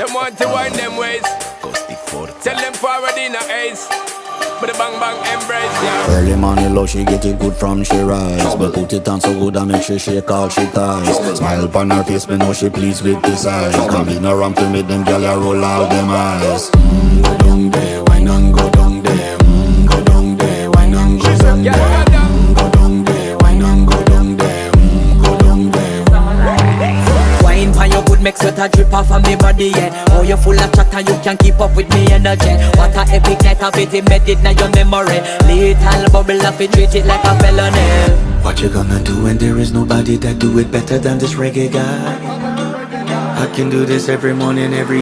Them want to wind them ways. Tell them forward in a ace. But the bang bang embrace, yeah. Early morning love, she get it good from she rise. But put it on so good and make she shake all she ties. Smile upon her face, me know she pleased with this eyes. Come in around to make them gyal a roll out them eyes. Go down there, why not go down there? Go down there, why not go down there? Go down there, why not go down there? Go down there. Wine pan your good make sweat a drip off of me body, yeah. Oh, you full of chatter, you can't keep up with me energy. What a epic night of it, embedded now your memory. Little bubble of it, treat it like a felony. What you gonna do when there is nobody that do it better than this reggae guy? I can do this every morning, every